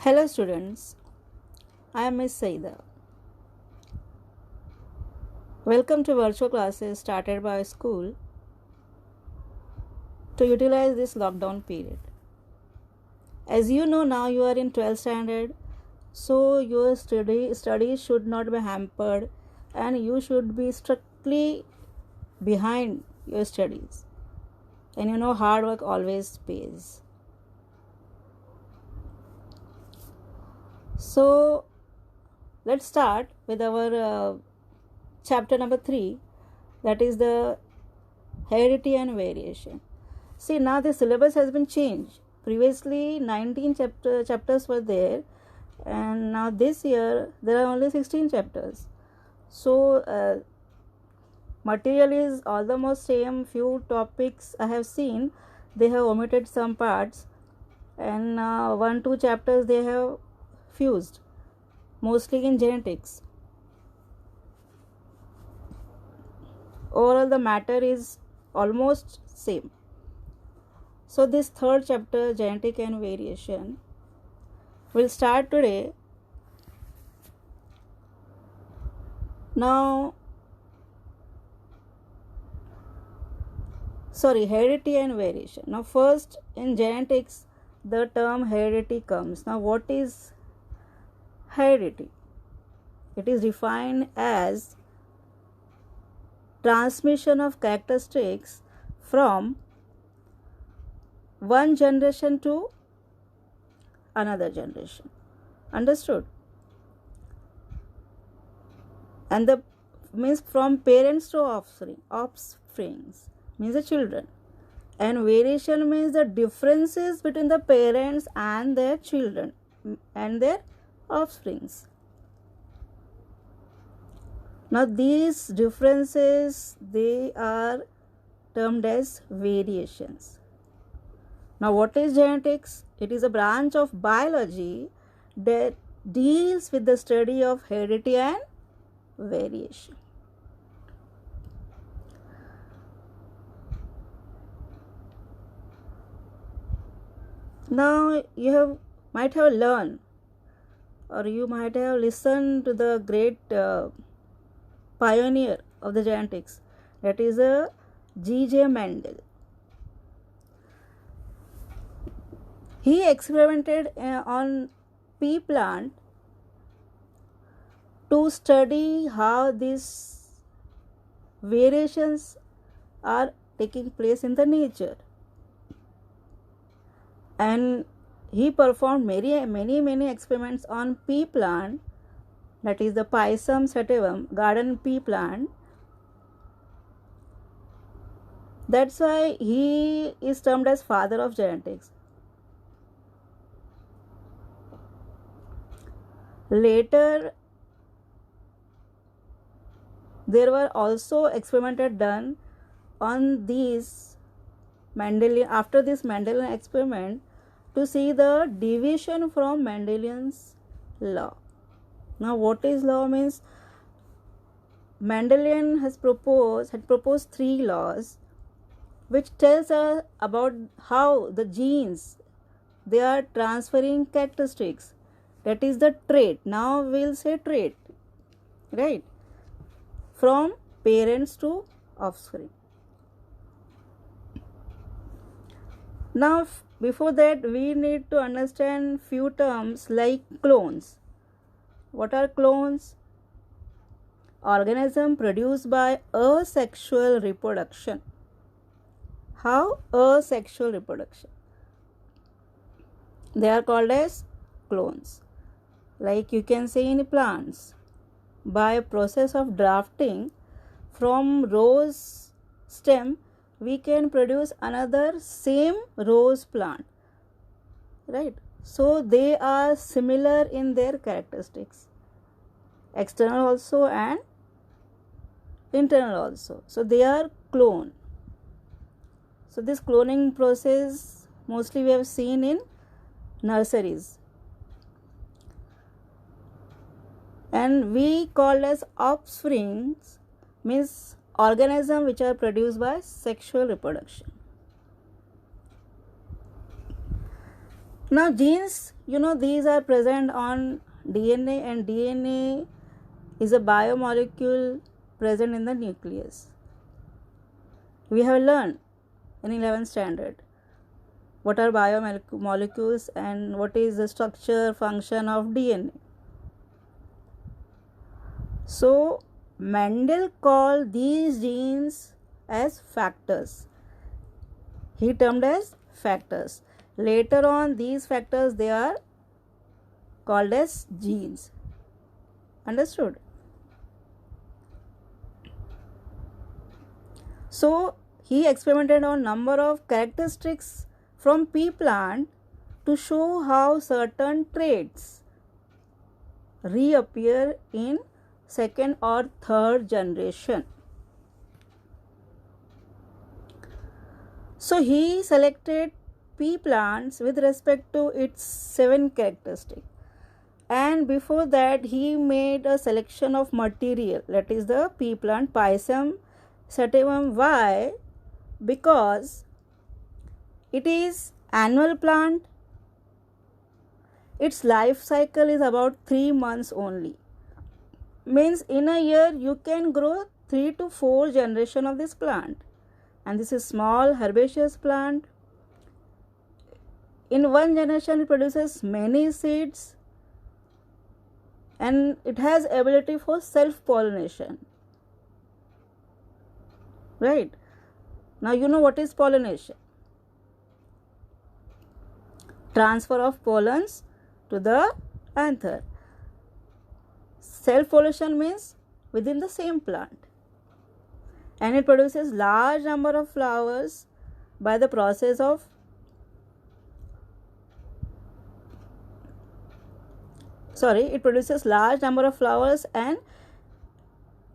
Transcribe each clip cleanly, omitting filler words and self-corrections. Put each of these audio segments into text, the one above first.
Hello students, I am Miss Saida. Welcome to virtual classes started by school to utilize this lockdown period. As you know, now you are in 12th standard, so your studies should not be hampered and you should be strictly behind your studies. And you know, hard work always pays. So let's start with our chapter number 3, that is the heredity and variation. See, now the syllabus has been changed. Previously 19 chapters were there, and now this year there are only 16 chapters. So material is almost same. Few topics I have seen they have omitted some parts, and 1-2 chapters they have fused, mostly in genetics. Overall the matter is almost same. So this third chapter, genetic and variation, will start today. Heredity and variation. Now first, in genetics the term heredity comes. Now what is heredity? It is defined as transmission of characteristics from one generation to another generation. Understood? And the means from parents to offsprings means the children. And variation means the differences between the parents and their children and their offsprings. Now these differences, they are termed as variations. Now what is genetics? It is a branch of biology that deals with the study of heredity and variation. Now you might have learned, or you might have listened to the great pioneer of the genetics, that is G.J. Mendel. He experimented on pea plant to study how these variations are taking place in the nature, and he performed many experiments on pea plant, that is the Pisum sativum garden pea plant. That's why he is termed as father of genetics. Later there were also experiments done on these Mendelian, after this Mendelian experiment, to see the deviation from Mendelian's law. Now what is law means? Mendelian had proposed 3 laws which tells us about how the genes, they are transferring characteristics, that is the trait. Now we'll say trait, right, from parents to offspring. Now before that we need to understand few terms like clones. What are clones? Organism produced by asexual reproduction. How? Asexual reproduction. They are called as clones. Like you can say in plants, by a process of drafting from rose stem, we can produce another same rose plant, right? So they are similar in their characteristics, external also and internal also. So they are clone. So this cloning process mostly we have seen in nurseries, and we call as offsprings means organisms which are produced by sexual reproduction. Now genes, these are present on DNA, and DNA is a biomolecule present in the nucleus. We have learned in 11th standard what are biomolecules and what is the structure function of DNA. So Mendel called these genes as factors. He termed as factors. Later on, these factors, they are called as genes. Understood? So he experimented on number of characteristics from pea plant to show how certain traits reappear in second or third generation. So he selected pea plants with respect to its 7 characteristics, and before that he made a selection of material, that is the pea plant Pisum sativum. Why? Because it is annual plant, its life cycle is about 3 months only. Means in a year you can grow 3 to 4 generations of this plant, and this is small herbaceous plant. In one generation it produces many seeds, and it has ability for self pollination. Right? Now you know what is pollination. Transfer of pollens to the anther. Self pollination means within the same plant, and it produces large number of flowers by the process of it produces large number of flowers, and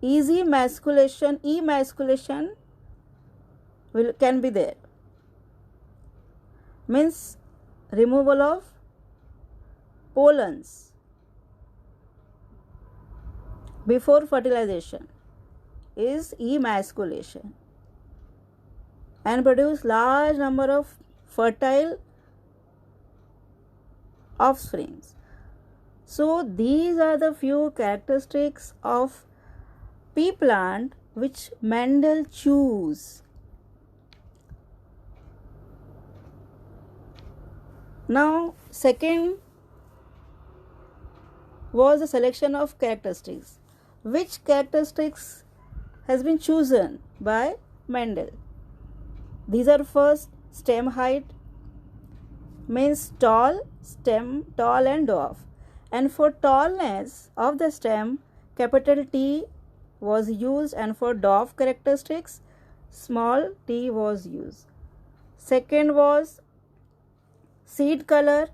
emasculation can be there. Means removal of pollens before fertilization is emasculation, and produce large number of fertile offsprings. So these are the few characteristics of pea plant which Mendel chose. Now second was the selection of characteristics. Which characteristics has been chosen by Mendel? These are first stem height, means tall and dwarf. And for tallness of the stem, capital T was used, and for dwarf characteristics, small t was used. Second was seed color.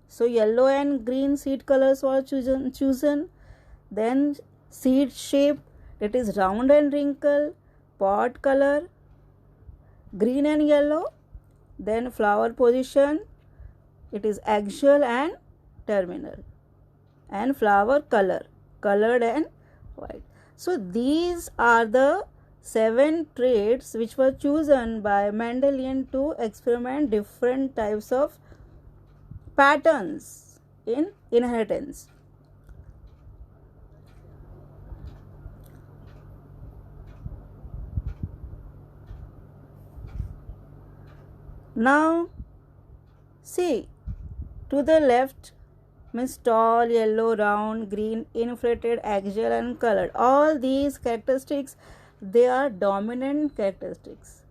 So yellow and green seed colors were chosen. Then seed shape, it is round and wrinkle. Pod color, green and yellow. Then flower position, it is axial and terminal. And flower color, colored and white. So these are the 7 traits which were chosen by Mendelian to experiment different types of patterns in inheritance. Now see, to the left means tall, yellow, round, green, inflated, axial and colored. All these characteristics, they are dominant characteristics.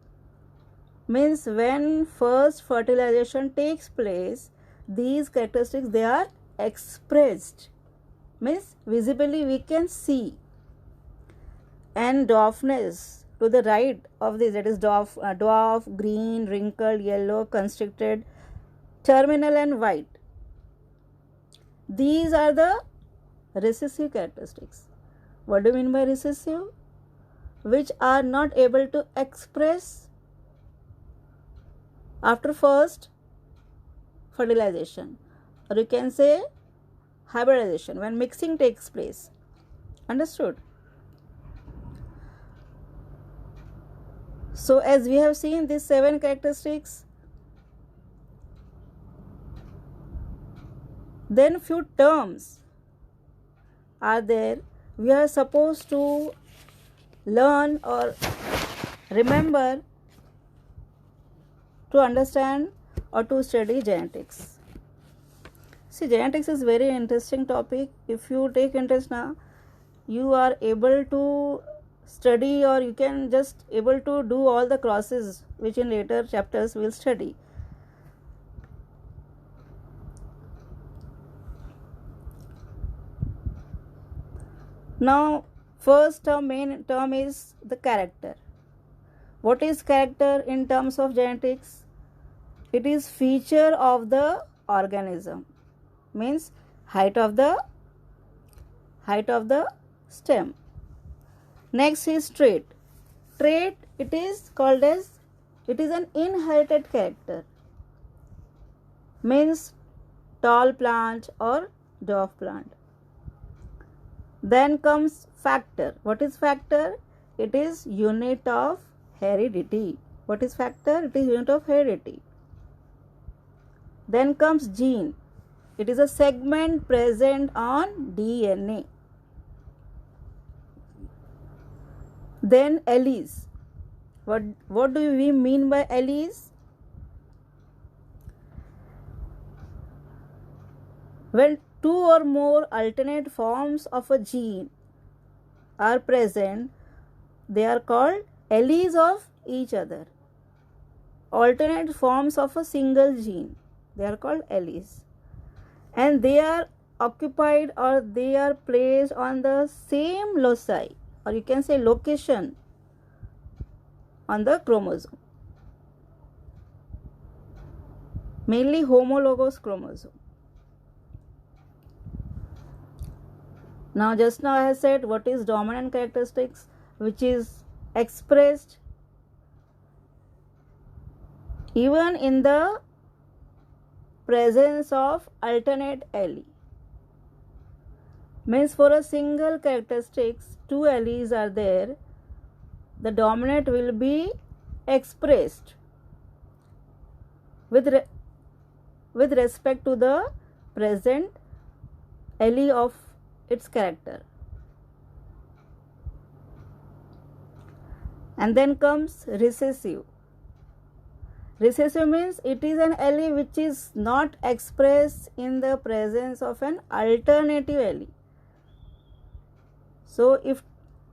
Means when first fertilization takes place, these characteristics, they are expressed. Means visibly we can see. And dwarfness to the right of this, that is dwarf, green, wrinkled, yellow, constricted, terminal and white. These are the recessive characteristics. What do you mean by recessive? Which are not able to express after first fertilization, or you can say hybridization, when mixing takes place. Understood? So as we have seen these 7 characteristics, Then few terms are there we are supposed to learn or remember to understand or to study genetics. See, genetics is very interesting topic. If you take interest now, you are able to study, or you can just able to do all the crosses which in later chapters we'll study. Now, first main term is the character. What is character in terms of genetics? It is feature of the organism, means height of the stem. Next is trait. Trait, it is called as, it is an inherited character, means tall plant or dwarf plant. Then comes factor. What is factor? It is unit of heredity. What is factor? It is unit of heredity. Then comes gene. It is a segment present on DNA. Then alleles. What do we mean by alleles? When two or more alternate forms of a gene are present, they are called alleles of each other. Alternate forms of a single gene, they are called alleles. And they are occupied, or they are placed on the same loci, or you can say location, on the chromosome, mainly homologous chromosome. Now, just now I have said what is dominant characteristics, which is expressed even in the presence of alternate allele. Means for a single characteristics, two alleles are there, the dominant will be expressed with respect to the present allele of its character. And then comes recessive. Recessive means it is an allele which is not expressed in the presence of an alternative allele. So if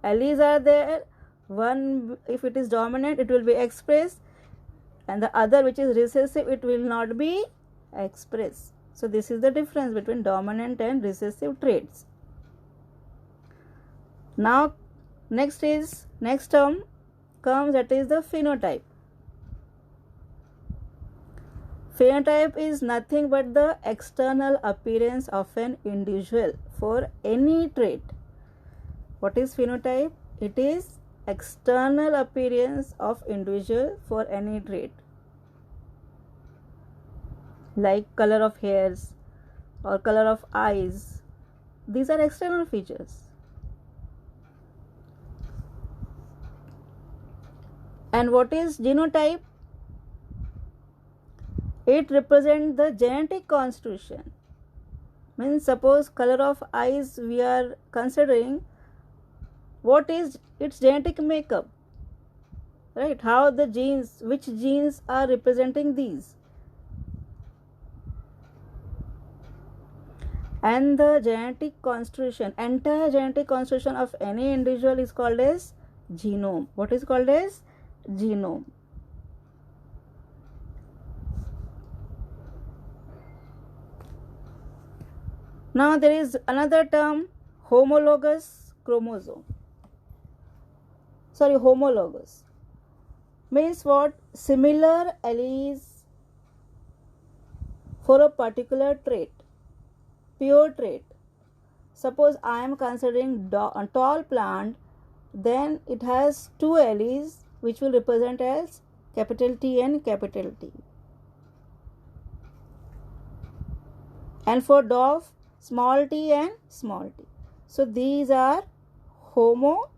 alleles are there, one, if it is dominant, it will be expressed, and the other, which is recessive, it will not be expressed. So this is the difference between dominant and recessive traits. Now next term comes, that is the phenotype. Phenotype is nothing but the external appearance of an individual for any trait. What is phenotype? It is external appearance of individual for any trait, like color of hairs or color of eyes. These are external features. And what is genotype? It represents the genetic constitution. Means suppose color of eyes we are considering, what is its genetic makeup, right? How the genes, which genes are representing these? And the genetic constitution, entire genetic constitution of any individual is called as genome. What is called as genome? Now there is another term, homologous chromosome. Homologous means what? Similar alleles for a particular trait, pure trait. Suppose I am considering a tall plant, then it has two alleles which will represent as capital T and capital T. And for dwarf, small t and small t. So these are homozygous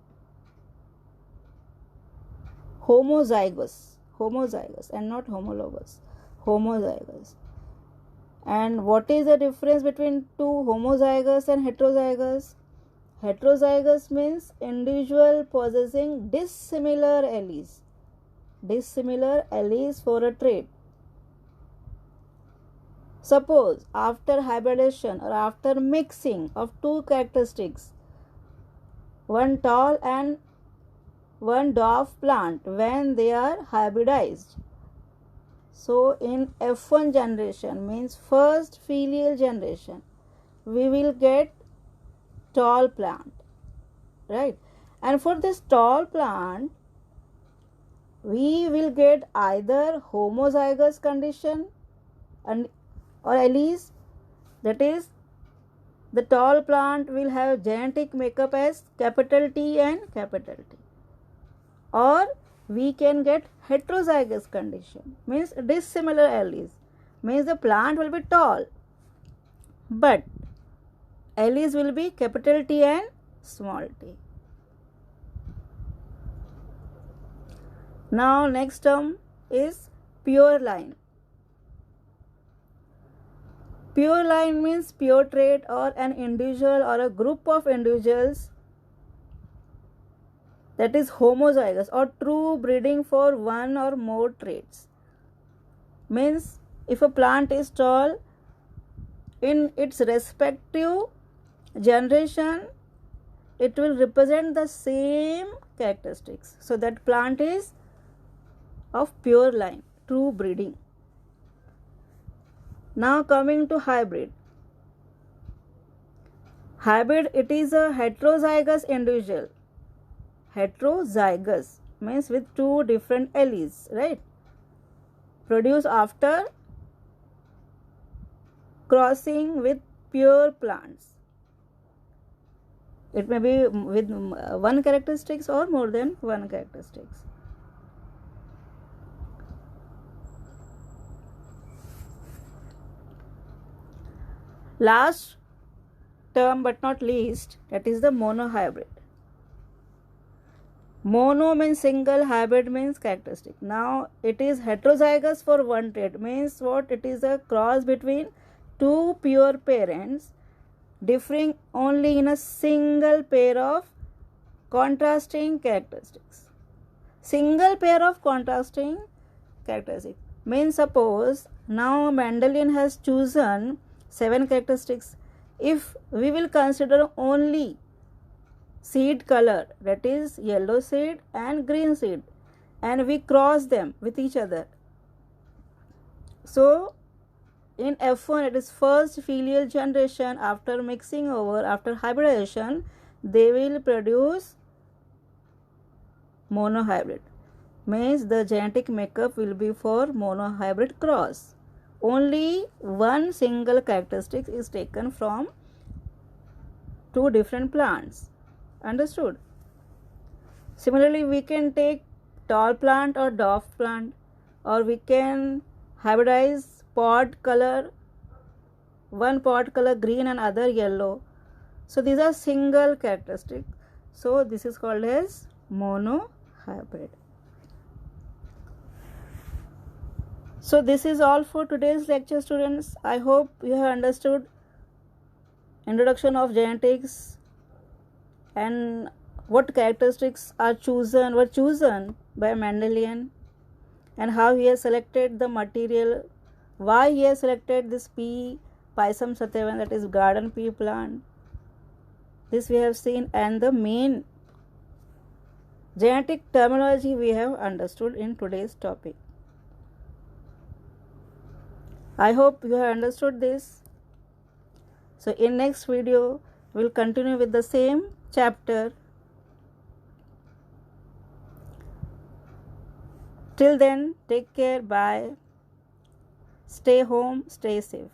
and not homologous, homozygous. And what is the difference between two homozygous and heterozygous? Heterozygous means individual possessing dissimilar alleles. Dissimilar alleles for a trait. Suppose after hybridization or after mixing of two characteristics, one tall and one dwarf plant, when they are hybridized. So in F1 generation, means first filial generation, we will get tall plant, right? And for this tall plant, we will get either homozygous condition and or alleles, that is, the tall plant will have genetic makeup as capital T and capital T, or we can get heterozygous condition, means dissimilar alleles, means the plant will be tall but alleles will be capital T and small t. Now next term is pure line. Pure line means pure trait or an individual or a group of individuals that is homozygous or true breeding for one or more traits. Means if a plant is tall, in its respective generation it will represent the same characteristics. So that plant is of pure line, true breeding. Now coming to hybrid. Hybrid, it is a heterozygous individual. Heterozygous means with two different alleles, right? Produced after crossing with pure plants. It may be with one characteristics or more than one characteristics. Last term but not least, that is the monohybrid. Mono means single, hybrid means characteristic. Now it is heterozygous for one trait, means what? It is a cross between two pure parents differing only in a single pair of contrasting characteristics. Single pair of contrasting characteristics means, suppose now Mendelian has chosen 7 characteristics. If we will consider only seed color, that is yellow seed and green seed, and we cross them with each other, so in F1, it is first filial generation, after mixing over, after hybridization, they will produce monohybrid. Means the genetic makeup will be for monohybrid cross. Only one single characteristic is taken from two different plants. Understood? Similarly, we can take tall plant or dwarf plant, or we can hybridize pod color, one pod color green and other yellow. So these are single characteristics. So this is called as monohybrid. So this is all for today's lecture, students. I hope you have understood introduction of genetics and what characteristics were chosen by Mendelian, and how he has selected the material, why he has selected this P. Pisum sativum, that is garden pea plant. This we have seen, and the main genetic terminology we have understood in today's topic. I hope you have understood this. So in next video, we will continue with the same chapter. Till then, take care. Bye. Stay home, stay safe.